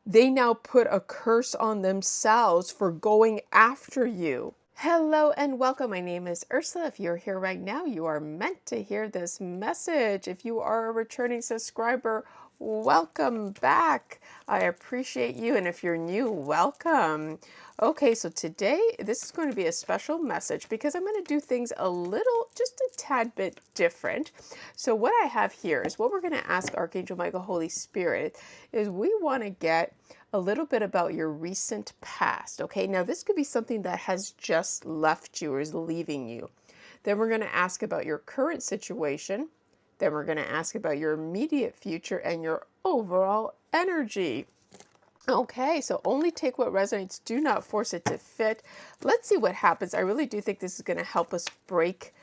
they now put a curse on themselves for going after you. Hello and welcome. My name is Ursula. If you're here right now, you are meant to hear this message. If you are a returning subscriber, welcome back. I appreciate you. And if you're new, welcome. Okay, so today this is going to be a special message because I'm going to do things a little, just a tad bit different. So what I have here is what we're going to ask Archangel Michael, Holy Spirit, is we want to get a little bit about your recent past. Okay, now this could be something that has just left you or is leaving you. Then we're going to ask about your current situation. Then we're going to ask about your immediate future and your overall energy. Okay, so only take what resonates. Do not force it to fit. Let's see what happens. I really do think this is going to help us break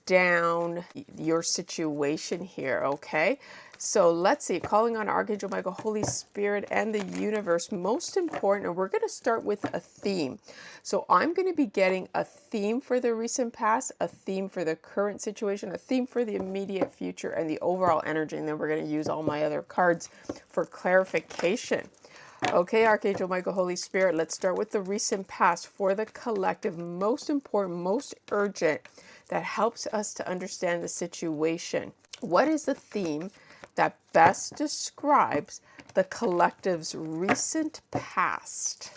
down your situation here, okay? So let's see, calling on Archangel Michael, Holy Spirit, and the universe. Most important, and we're going to start with a theme. So I'm going to be getting a theme for the recent past, a theme for the current situation, a theme for the immediate future, and the overall energy. And then we're going to use all my other cards for clarification. Okay, Archangel Michael, Holy Spirit, let's start with the recent past for the collective. Most important, most urgent, that helps us to understand the situation. What is the theme that best describes the collective's recent past?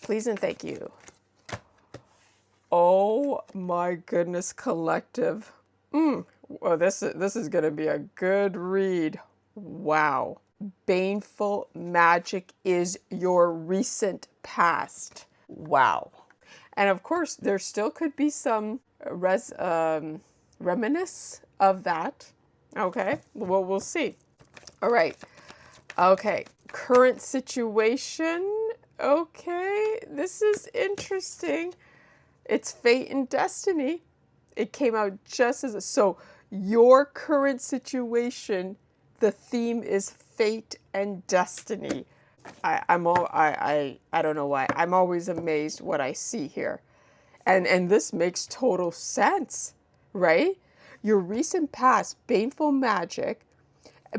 Please and thank you. Oh my goodness, collective. Well, this is going to be a good read. Wow. Baneful magic is your recent past. Wow. And of course, there still could be some reminiscence of that. Okay, well, we'll see. All right. Okay, current situation. Okay, this is interesting. It's fate and destiny. It came out just as so. Your current situation, the theme is fate and destiny. I don't know why. I'm always amazed what I see here. And this makes total sense, right? Your recent past, baneful magic,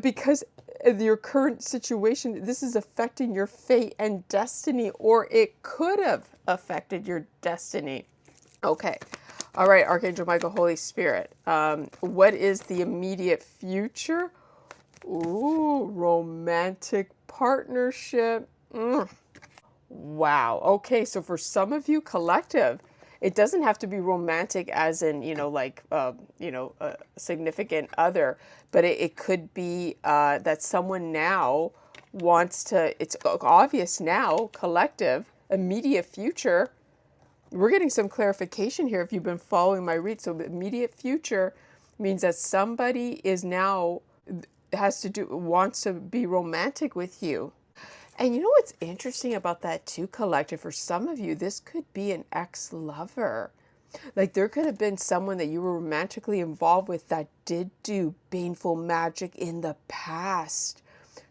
because of your current situation, this is affecting your fate and destiny, or it could have affected your destiny. Okay. All right, Archangel Michael, Holy Spirit. What is the immediate future? Ooh, romantic partnership. Wow. Okay, so for some of you, collective, it doesn't have to be romantic as in, like, a significant other, but it could be that someone now wants to, it's obvious now, collective, immediate future. We're getting some clarification here if you've been following my read. So immediate future means that somebody is now, wants to be romantic with you. And you know what's interesting about that too, collective? For some of you, this could be an ex-lover. Like there could have been someone that you were romantically involved with that did do baneful magic in the past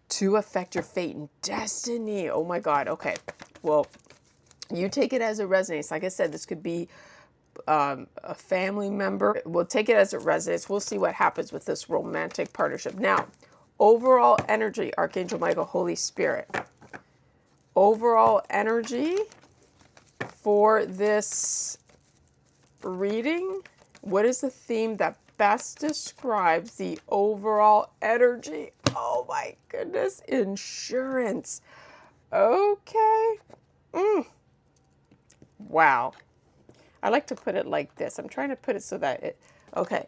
to affect your fate and destiny. Oh my God. Okay. Well, you take it as it resonates. Like I said, this could be a family member. We'll take it as it resonates. We'll see what happens with this romantic partnership. Now, overall energy, Archangel Michael, Holy Spirit. Overall energy for this reading. What is the theme that best describes the overall energy? Oh my goodness, insurance. Okay. Wow. I like to put it like this. I'm trying to put it so that it, okay.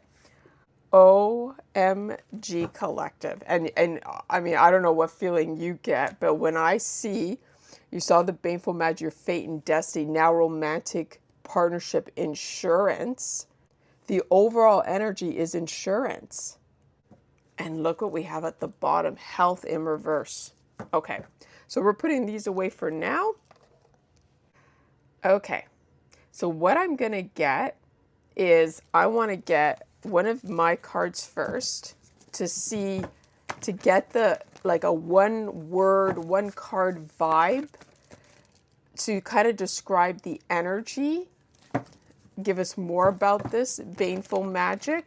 OMG collective. And I mean, I don't know what feeling you get, but when I see, you saw the baneful magic, your fate and destiny, now romantic partnership insurance, the overall energy is insurance. And look what we have at the bottom, health in reverse. Okay, so we're putting these away for now. Okay, so what I'm going to get is I want to get one of my cards first to see, to get the, like a one word, one card vibe to kind of describe the energy, give us more about this baneful magic.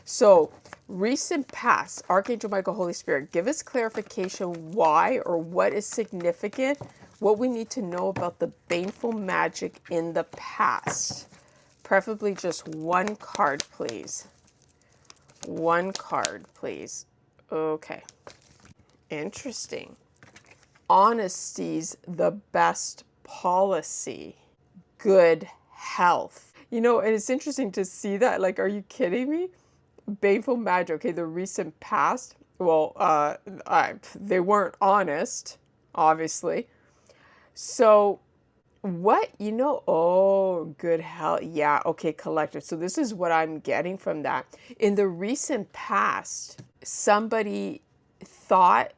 So Recent past, Archangel Michael, Holy Spirit, give us clarification why or what is significant, what we need to know about the baneful magic in the past. Preferably just one card, please. One card, please. Okay. Interesting. Honesty's the best policy. Good health. You know, and it's interesting to see that. Like, are you kidding me? Baneful magic. Okay, the recent past. Well, they weren't honest, obviously. So, what, oh, good health. Yeah, okay, collective. So, this is what I'm getting from that. In the recent past, somebody thought,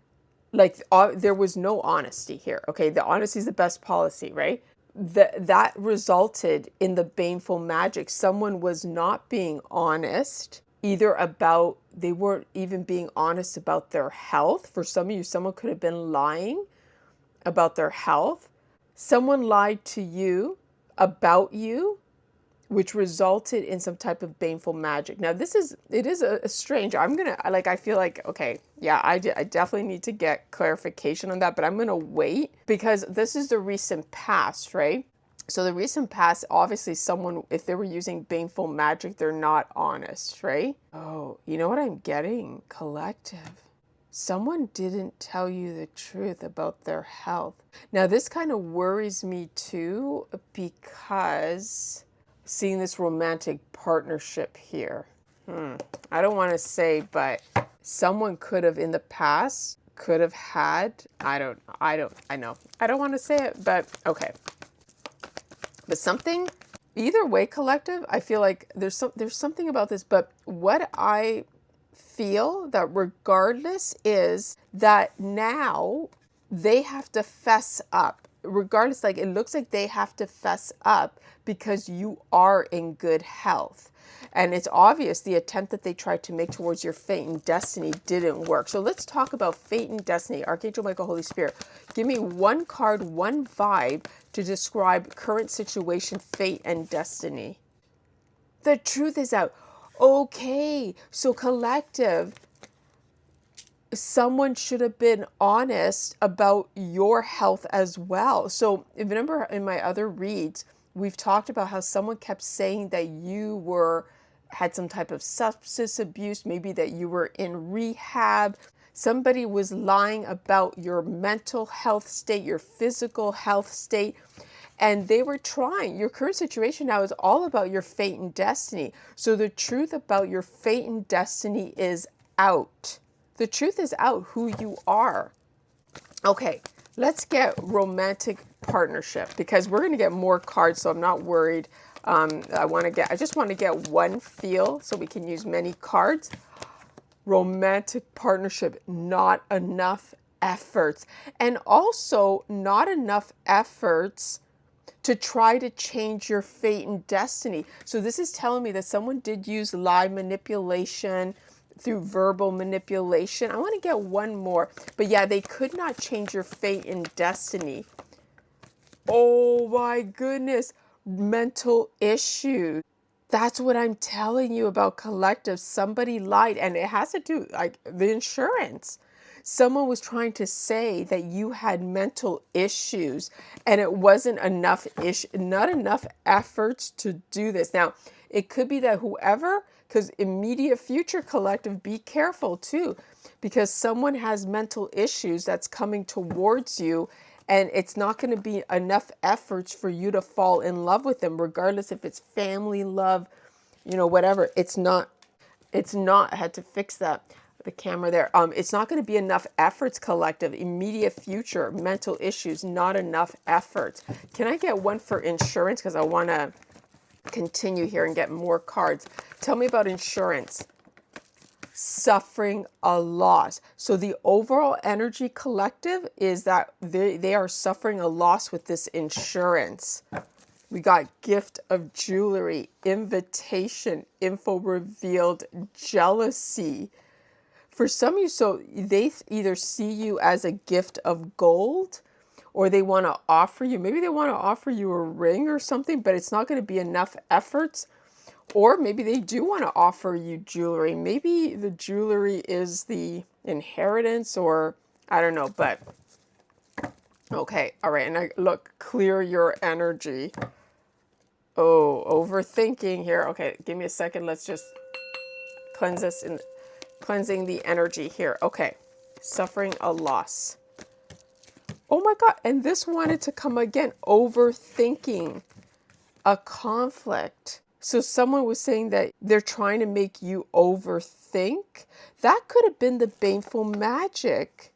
like, there was no honesty here. Okay, the honesty is the best policy, right? That resulted in the baneful magic. Someone was not being honest, either about, they weren't even being honest about their health. For some of you, someone could have been lying about their health. Someone lied to you about you, which resulted in some type of baneful magic. Now, it is a strange, I feel like, okay, yeah, I definitely need to get clarification on that, but I'm going to wait because this is the recent past, right? So the recent past, obviously someone, if they were using baneful magic, they're not honest, right? Oh, you know what I'm getting? Collective. Someone didn't tell you the truth about their health. Now, this kind of worries me too, because seeing this romantic partnership here. I don't want to say, but someone could have in the past could have had, I know. I don't want to say it, but okay. But something, either way, collective, I feel like there's something about this, but what I feel that regardless is that now they have to fess up. Regardless, like, it looks like they have to fess up because you are in good health. And it's obvious the attempt that they tried to make towards your fate and destiny didn't work. So let's talk about fate and destiny. Archangel Michael, Holy Spirit, give me one card, one vibe to describe current situation, fate, and destiny. The truth is out. Okay, so collective, someone should have been honest about your health as well. So remember in my other reads, we've talked about how someone kept saying that you had some type of substance abuse, maybe that you were in rehab. Somebody was lying about your mental health state, your physical health state. And they were trying. Your current situation now is all about your fate and destiny. So the truth about your fate and destiny is out. The truth is out, who you are. Okay, let's get romantic partnership because we're going to get more cards, so I'm not worried. I just want to get one feel so we can use many cards. Romantic partnership, not enough efforts. And also not enough efforts to try to change your fate and destiny. So this is telling me that someone did use lie manipulation through verbal manipulation. I want to get one more. But yeah, they could not change your fate and destiny. Oh my goodness. Mental issues. That's what I'm telling you about collective. Somebody lied, and it has to do like the insurance. Someone was trying to say that you had mental issues and it wasn't not enough efforts to do this. Now, it could be that whoever, because immediate future collective, be careful too, because someone has mental issues that's coming towards you and it's not going to be enough efforts for you to fall in love with them, regardless if it's family love, whatever. I had to fix that. The camera there. It's not going to be enough efforts, collective. Immediate future, mental issues, not enough efforts. Can I get one for insurance? Because I want to continue here and get more cards. Tell me about insurance. Suffering a loss. So the overall energy, collective, is that they are suffering a loss with this insurance. We got gift of jewelry, invitation, info revealed, jealousy. For some of you, so they either see you as a gift of gold or they want to offer you, maybe they want to offer you a ring or something, but it's not going to be enough efforts. Or maybe they do want to offer you jewelry. Maybe the jewelry is the inheritance, or I don't know, but okay. All right. And look, clear your energy. Oh, overthinking here. Okay. Give me a second. Let's just cleanse this and cleansing the energy here. Okay. Suffering a loss. Oh my God. And this wanted to come again. Overthinking a conflict. So someone was saying that they're trying to make you overthink. That could have been the baneful magic,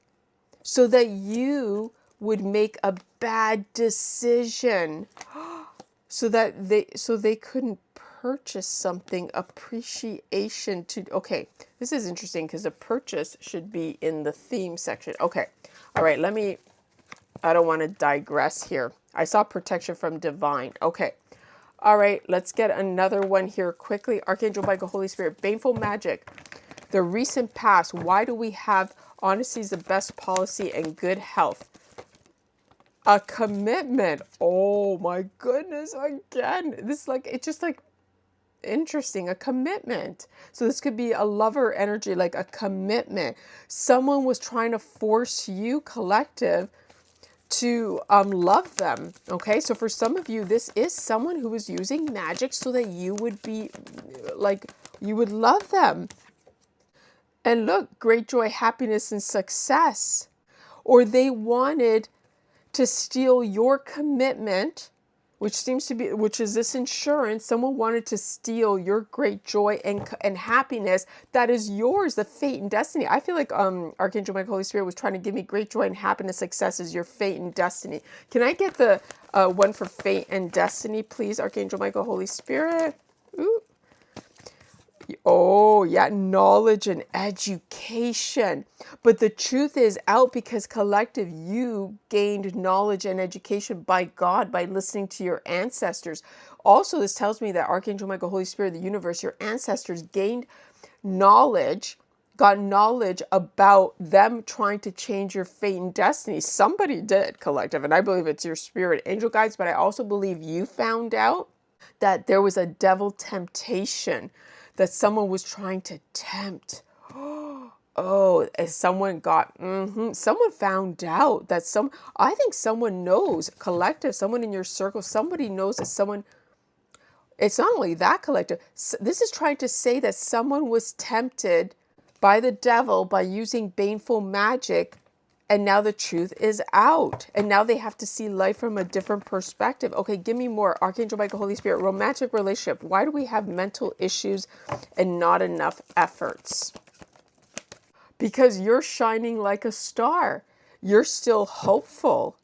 so that you would make a bad decision, so they couldn't purchase something. Appreciation to, okay, this is interesting because the purchase should be in the theme section. Okay. All right, I don't want to digress here. I saw protection from divine. Okay. All right, let's get another one here quickly. Archangel Michael, Holy Spirit, baneful magic. The recent past. Why do we have honesty is the best policy and good health? A commitment. Oh my goodness. Again, this is like, it's just like interesting. A commitment. So this could be a lover energy, like a commitment. Someone was trying to force you, collective, to love them. Okay, so for some of you, this is someone who is using magic so that you would be like, you would love them. And look, great joy, happiness, and success. Or they wanted to steal your commitment, which seems to be, which is this insurance. Someone wanted to steal your great joy and happiness that is yours, the fate and destiny. I feel like Archangel Michael, Holy Spirit was trying to give me great joy and happiness, success is your fate and destiny. Can I get the one for fate and destiny, please, Archangel Michael, Holy Spirit? Ooh. Oh, yeah, knowledge and education. But the truth is out because collective, you gained knowledge and education by God, by listening to your ancestors. Also, this tells me that Archangel Michael, Holy Spirit, the universe, your ancestors gained knowledge, got knowledge about them trying to change your fate and destiny. Somebody did, collective, and I believe it's your spirit angel guides, but I also believe you found out that there was a devil temptation, that someone was trying to tempt. Oh, as someone got, someone found out that I think someone knows, collective, someone in your circle, somebody knows that someone, it's not only that, collective, this is trying to say that someone was tempted by the devil by using baneful magic, and now the truth is out. And now they have to see life from a different perspective. Okay, give me more. Archangel Michael, Holy Spirit, romantic relationship. Why do we have mental issues and not enough efforts? Because you're shining like a star. You're still hopeful.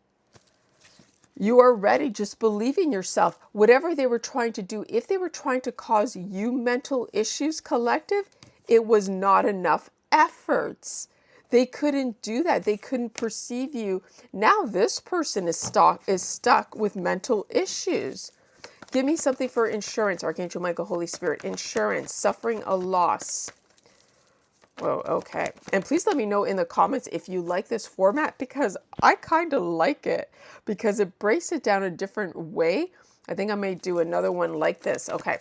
You are ready. Just believe in yourself. Whatever they were trying to do, if they were trying to cause you mental issues, collective, it was not enough efforts. They couldn't do that. They couldn't perceive you. Now this person is stuck with mental issues. Give me something for insurance, Archangel Michael, Holy Spirit. Insurance, suffering a loss. Oh, okay. And please let me know in the comments if you like this format, because I kind of like it, because it breaks it down a different way. I think I may do another one like this. Okay.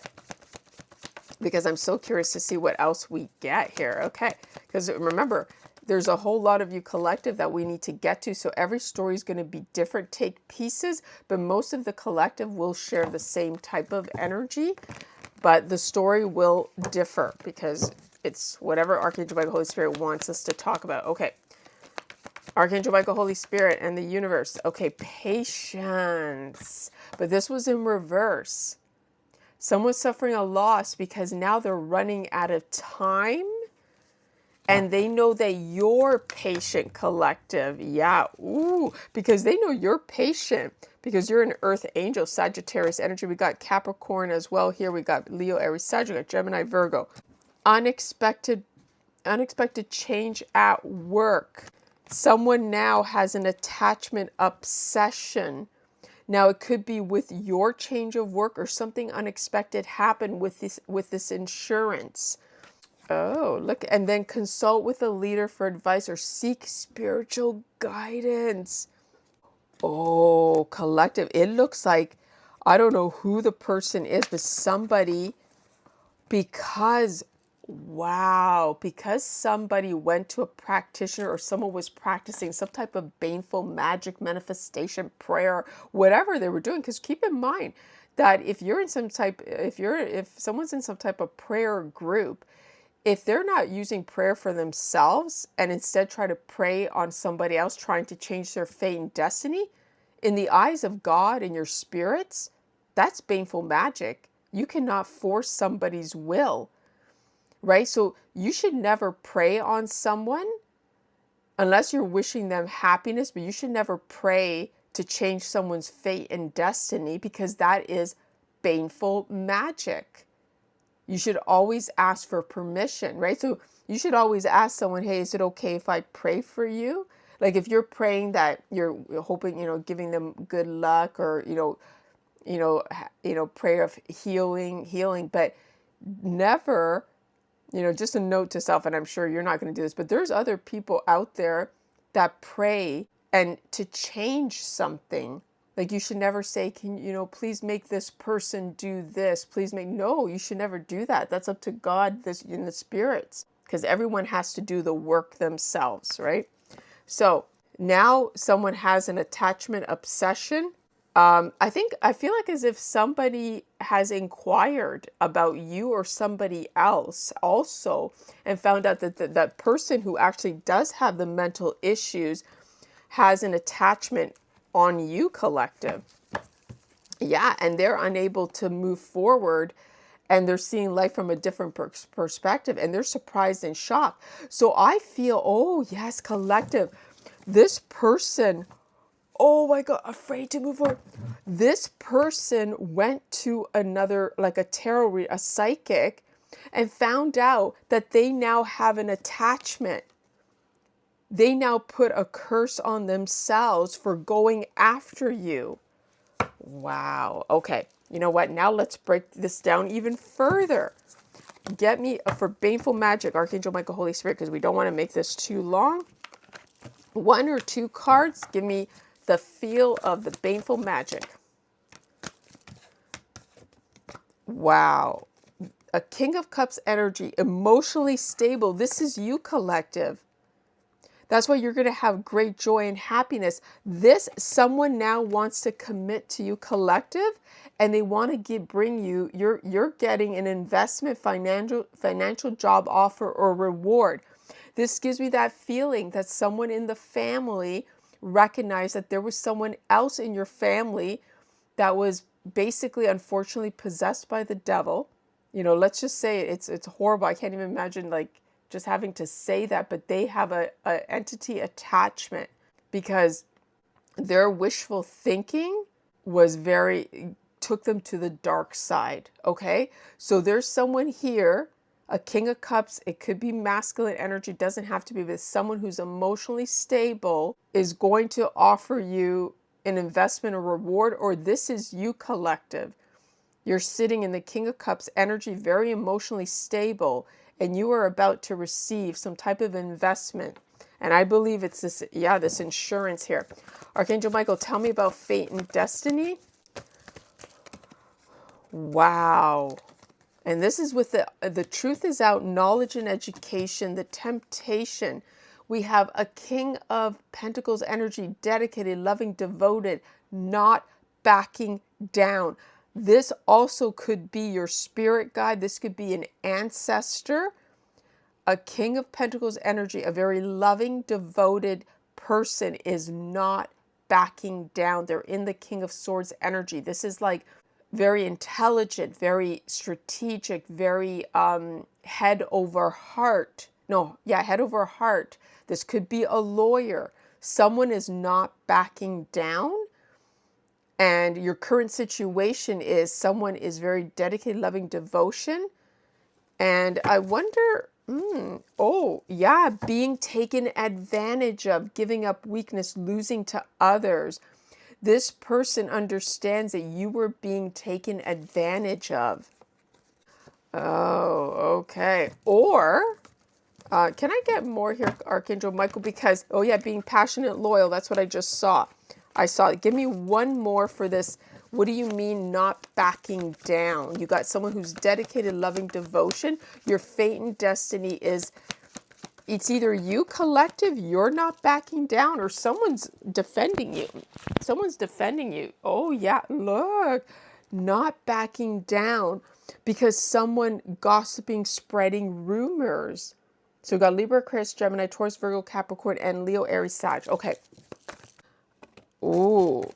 Because I'm so curious to see what else we get here. Okay. Because remember, there's a whole lot of you collective that we need to get to. So every story is going to be different. Take pieces, but most of the collective will share the same type of energy, but the story will differ because it's whatever Archangel Michael, Holy Spirit wants us to talk about. Okay. Archangel Michael, Holy Spirit, and the universe. Okay, patience. But this was in reverse. Someone's suffering a loss because now they're running out of time. And they know that you're patient, collective. Yeah, ooh, because they know you're patient because you're an earth angel, Sagittarius energy. We got Capricorn as well here. We got Leo, Aries, Sagittarius, Gemini, Virgo. Unexpected change at work. Someone now has an attachment obsession. Now it could be with your change of work, or something unexpected happened with this insurance. Oh, look, and then consult with a leader for advice or seek spiritual guidance. Oh, collective. It looks like, I don't know who the person is, but somebody Because, wow, because somebody went to a practitioner or someone was practicing some type of baneful magic manifestation prayer, whatever they were doing. Because keep in mind that if someone's in some type of prayer group, if they're not using prayer for themselves and instead try to pray on somebody else trying to change their fate and destiny, in the eyes of God and your spirits, that's baneful magic. You cannot force somebody's will, right? So you should never pray on someone unless you're wishing them happiness, but you should never pray to change someone's fate and destiny because that is baneful magic. You should always ask for permission, right? So you should always ask someone, hey, is it okay if I pray for you? Like if you're praying that you're hoping, giving them good luck or, prayer of healing, but never, just a note to self, and I'm sure you're not going to do this, but there's other people out there that pray and to change something. Like you should never say, please make this person do this. No, you should never do that. That's up to God, this in the spirits, because everyone has to do the work themselves, right? So now someone has an attachment obsession. I feel like as if somebody has inquired about you or somebody else also and found out that that person who actually does have the mental issues has an attachment on you, collective. Yeah, and they're unable to move forward and they're seeing life from a different perspective and they're surprised and shocked. So I feel, oh yes, collective, this person, oh my God, afraid to move forward. This person went to another, like a tarot, a psychic, and found out that they now have an attachment. They now put a curse on themselves for going after you. Wow. Okay. You know what? Now let's break this down even further. Get me for baneful magic, Archangel Michael, Holy Spirit, because we don't want to make this too long. 1 or 2 cards. Give me the feel of the baneful magic. Wow. A King of Cups energy, emotionally stable. This is you, collective. That's why you're going to have great joy and happiness. Someone now wants to commit to you, collective, and they want to bring you, you're getting an investment, financial job offer or reward. This gives me that feeling that someone in the family recognized that there was someone else in your family that was basically, unfortunately, possessed by the devil. Let's just say it's horrible. I can't even imagine just having to say that, but they have a entity attachment because their wishful thinking took them to the dark side. Okay. So there's someone here, a King of Cups. It could be masculine energy, doesn't have to be, but someone who's emotionally stable is going to offer you an investment or reward, or this is you, collective. You're sitting in the King of Cups energy, very emotionally stable, and you are about to receive some type of investment. And I believe it's this insurance here. Archangel Michael, tell me about fate and destiny. Wow. And this is with the truth is out, knowledge and education, the temptation. We have a King of Pentacles energy, dedicated, loving, devoted, not backing down. This also could be your spirit guide. This could be an ancestor. A King of Pentacles energy, a very loving, devoted person is not backing down. They're in the King of Swords energy. This is like very intelligent, very strategic, very head over heart. Head over heart. This could be a lawyer. Someone is not backing down. And your current situation is someone is very dedicated, loving, devotion. And I wonder, being taken advantage of, giving up weakness, losing to others. This person understands that you were being taken advantage of. Oh, okay. Or, can I get more here, Archangel Michael? Because, being passionate, loyal, that's what I just saw. Give me one more for this What do you mean not backing down? You got someone who's dedicated, loving devotion. Your fate and destiny is, it's either you, collective, you're not backing down, or someone's defending you. Someone's defending you. Oh yeah, look, not backing down because someone gossiping, spreading rumors. So we got Libra, Aquarius, Gemini, Taurus, Virgo, Capricorn, and Leo, Aries, Sag. Okay. Ooh.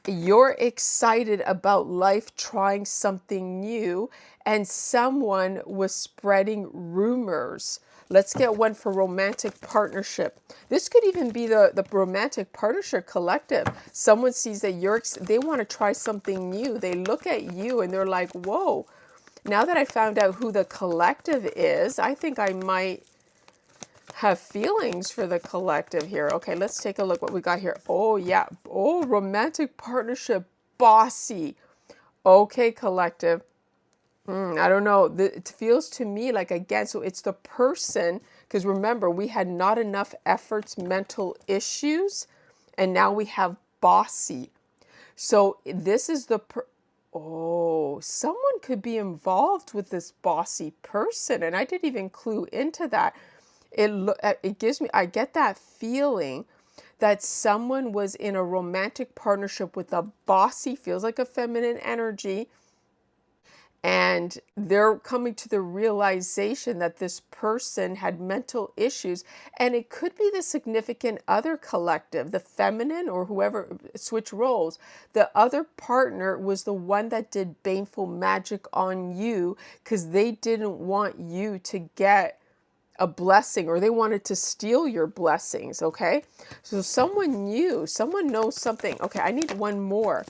You're excited about life, trying something new, and someone was spreading rumors. Let's get one for romantic partnership. This could even be the romantic partnership collective. Someone sees that they want to try something new. They look at you and they're like, whoa, now that I found out who the collective is, I think I might have feelings for the collective here. Okay, let's take a look what we got here. Oh, yeah. Oh, romantic partnership, bossy. Okay, collective. I don't know. It feels to me like, again, so it's the person, because remember, we had not enough efforts, mental issues, and now we have bossy. So this is oh, someone could be involved with this bossy person, and I didn't even clue into that. It gives me, I get that feeling that someone was in a romantic partnership with a bossy, feels like a feminine energy, and they're coming to the realization that this person had mental issues, and it could be the significant other collective, the feminine or whoever, switch roles. The other partner was the one that did baneful magic on you because they didn't want you to get a blessing, or they wanted to steal your blessings. Okay, so someone knows something. Okay, I need one more.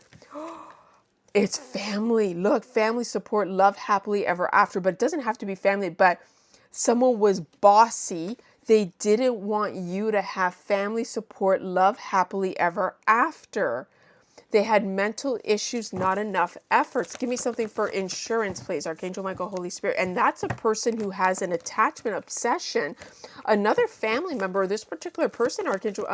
It's family. Look, family support, love happily ever after, but it doesn't have to be family. But someone was bossy. They didn't want you to have family support, love happily ever after. They had mental issues, not enough efforts. Give me something for insurance, please. Archangel Michael, Holy Spirit. And that's a person who has an attachment obsession. Another family member, this particular person, Archangel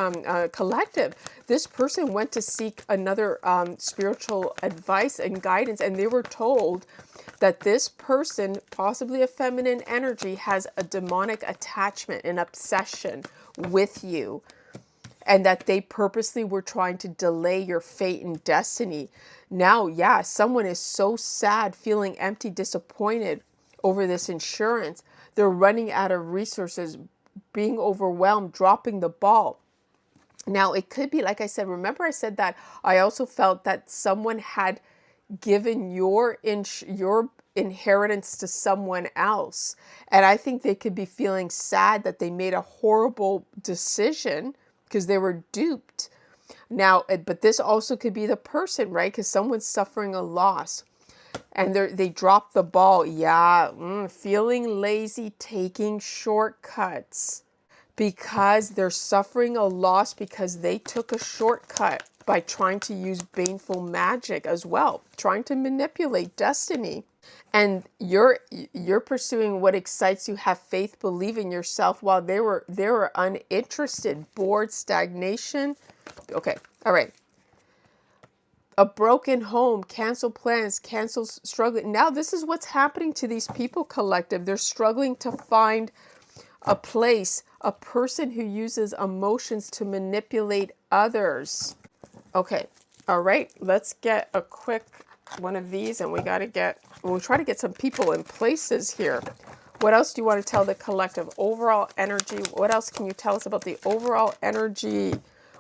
collective, this person went to seek another spiritual advice and guidance, and they were told that this person, possibly a feminine energy, has a demonic attachment, an obsession with you, and that they purposely were trying to delay your fate and destiny. Now, yeah, someone is so sad, feeling empty, disappointed over this insurance. They're running out of resources, being overwhelmed, dropping the ball. Now, it could be, like I said, remember I said that I also felt that someone had given your inheritance to someone else. And I think they could be feeling sad that they made a horrible decision because they were duped. Now, but this also could be the person, right? Because someone's suffering a loss and they dropped the ball. Yeah, feeling lazy, taking shortcuts because they're suffering a loss because they took a shortcut by trying to use baneful magic as well, trying to manipulate destiny. And you're pursuing what excites you, have faith, believe in yourself, while they were uninterested, bored, stagnation. Okay, all right. A broken home, cancel plans, cancel struggling. Now this is what's happening to these people collective. They're struggling to find a place, a person who uses emotions to manipulate others. Okay, all right, let's get a quick one of these, and we'll try to get some people in places here. What else do you want to tell the collective? Overall energy. What else can you tell us about the overall energy?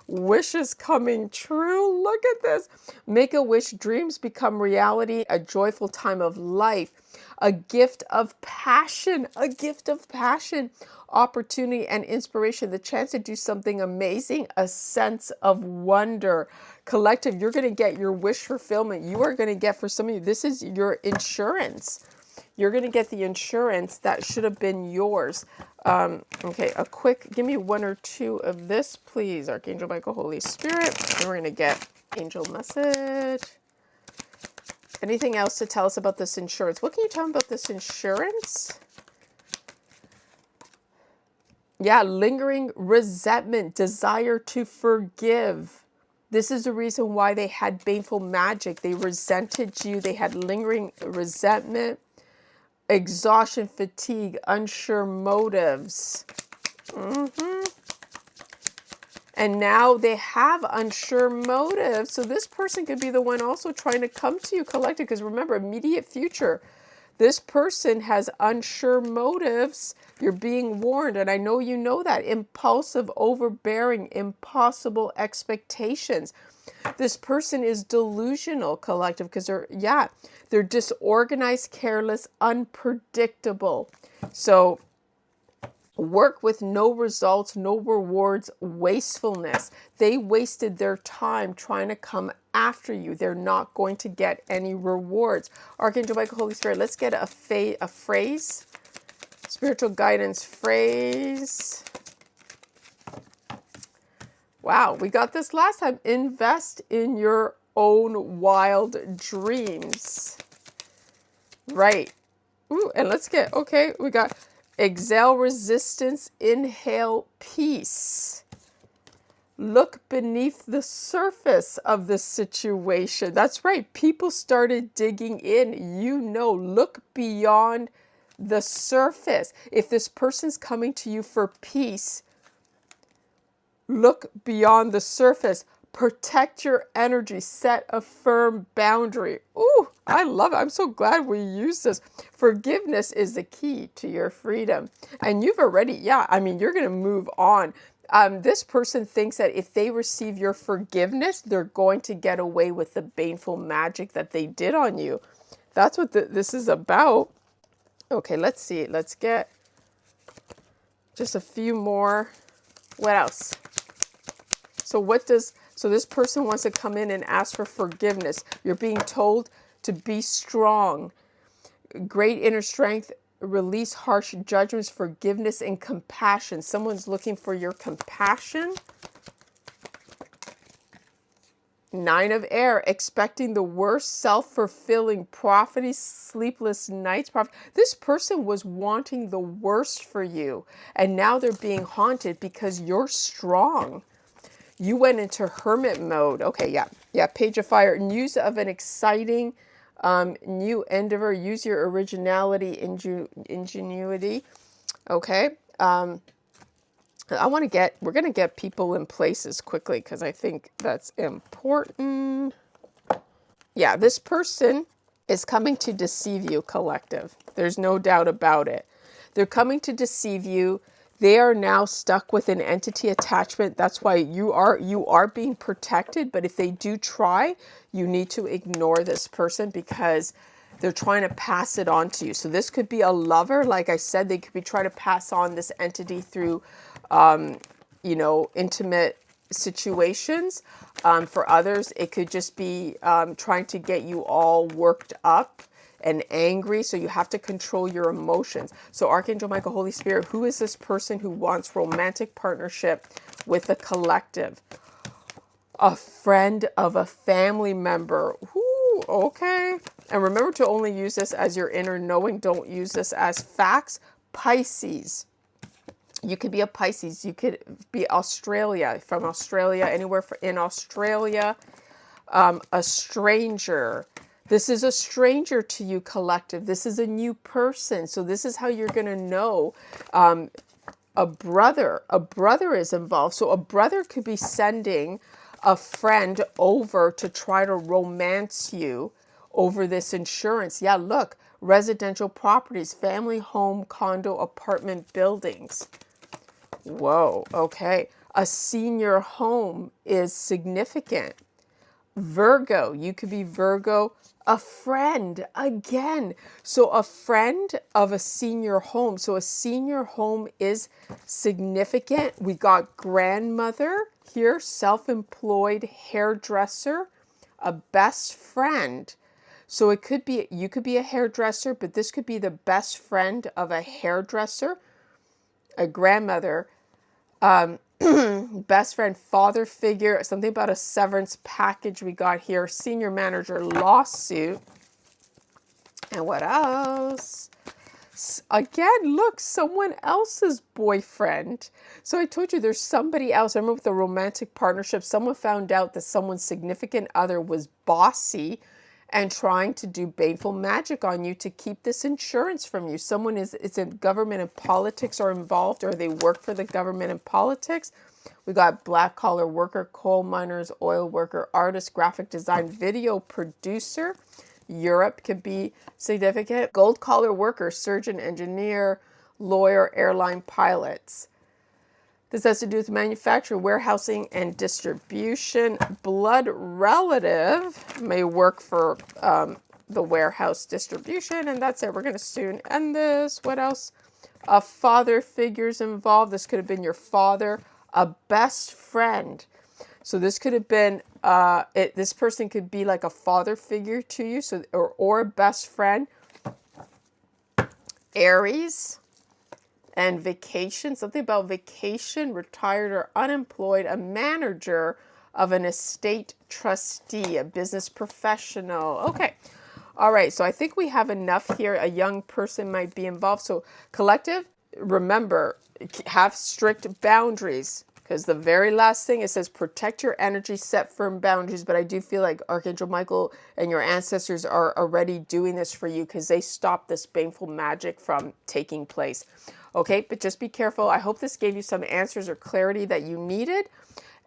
Wishes coming true. Look at this. Make a wish. Dreams become reality. A joyful time of life. A gift of passion. A gift of passion. Opportunity and inspiration. The chance to do something amazing. A sense of wonder. Collective, you're going to get your wish fulfillment. You are going to get, for some of you, this is your insurance. You're going to get the insurance that should have been yours. Okay, give me one or two of this, please. Archangel Michael, Holy Spirit. And we're going to get angel message. Anything else to tell us about this insurance? What can you tell me about this insurance? Yeah, lingering resentment, desire to forgive. This is the reason why they had baneful magic. They resented you. They had lingering resentment, exhaustion, fatigue, unsure motives. And now they have unsure motives. So this person could be the one also trying to come to you, collective. Because remember, immediate future. This person has unsure motives. You're being warned. And I know you know that. Impulsive, overbearing, impossible expectations. This person is delusional, collective, because they're disorganized, careless, unpredictable. So work with no results, no rewards, wastefulness. They wasted their time trying to come after you. They're not going to get any rewards. Archangel Michael, Holy Spirit, let's get a phrase. Spiritual guidance phrase. Wow, we got this last time. Invest in your own wild dreams. Right. Ooh, and let's get, okay, we got exhale resistance, inhale peace. Look beneath the surface of the situation. That's right. People started digging in. Look beyond the surface. If this person's coming to you for peace, look beyond the surface. Protect your energy. Set a firm boundary. Ooh, I love it. I'm so glad we use this. Forgiveness is the key to your freedom. And you've already, you're going to move on. This person thinks that if they receive your forgiveness, they're going to get away with the baneful magic that they did on you. That's what this is about. Okay, let's see. Let's get just a few more. What else? So this person wants to come in and ask for forgiveness. You're being told to be strong. Great inner strength, release harsh judgments, forgiveness, and compassion. Someone's looking for your compassion. 9 of air, expecting the worst, self-fulfilling prophecy, sleepless nights. This person was wanting the worst for you, and now they're being haunted because you're strong. You went into hermit mode. Okay, yeah. Page of fire. News of an exciting new endeavor. Use your originality, ingenuity. Okay. We're going to get people in places quickly because I think that's important. Yeah, this person is coming to deceive you, collective. There's no doubt about it. They're coming to deceive you. They are now stuck with an entity attachment. That's why you are being protected. But if they do try, you need to ignore this person because they're trying to pass it on to you. So this could be a lover. Like I said, they could be trying to pass on this entity through, intimate situations. For others, it could just be trying to get you all worked up and angry, so you have to control your emotions. So Archangel Michael, Holy Spirit, who is this person who wants romantic partnership with a collective? A friend of a family member. Ooh, okay. And remember to only use this as your inner knowing. Don't use this as facts. Pisces. You could be a Pisces. You could be Australia, from Australia, anywhere in Australia. A stranger. This is a stranger to you, collective. This is a new person. So this is how you're going to know. A brother is involved. So a brother could be sending a friend over to try to romance you over this insurance. Yeah, look, residential properties, family, home, condo, apartment buildings. Whoa, okay. A senior home is significant. Virgo, you could be Virgo. A friend, again. So a friend of a senior home. So a senior home is significant. We got grandmother here, self-employed hairdresser, a best friend. So it could be, you could be a hairdresser, but this could be the best friend of a hairdresser, a grandmother, best friend, father figure, something about a severance package we got here, senior manager, lawsuit. And what else? Again, look, someone else's boyfriend. So I told you there's somebody else. I remember with the romantic partnership, someone found out that someone's significant other was bossy and trying to do baneful magic on you to keep this insurance from you. Someone is in government and politics or involved, or they work for the government and politics. We got black collar worker, coal miners, oil worker, artist, graphic design, video producer. Europe could be significant. Gold collar worker, surgeon, engineer, lawyer, airline pilots. This has to do with manufacturing, warehousing, and distribution. Blood relative may work for the warehouse distribution. And that's it. We're going to soon end this. What else? Father figures involved. This could have been your father. A best friend. So this could have been, this person could be like a father figure to you, so or a best friend. Aries and vacation, something about vacation, retired or unemployed, a manager of an estate trustee, a business professional. Okay. All right. So I think we have enough here. A young person might be involved. So collective, remember, have strict boundaries. Because the very last thing, it says protect your energy, set firm boundaries. But I do feel like Archangel Michael and your ancestors are already doing this for you because they stopped this baneful magic from taking place. Okay, but just be careful. I hope this gave you some answers or clarity that you needed.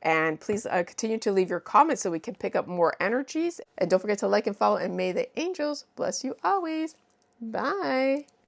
And please continue to leave your comments so we can pick up more energies. And don't forget to like and follow. And may the angels bless you always. Bye.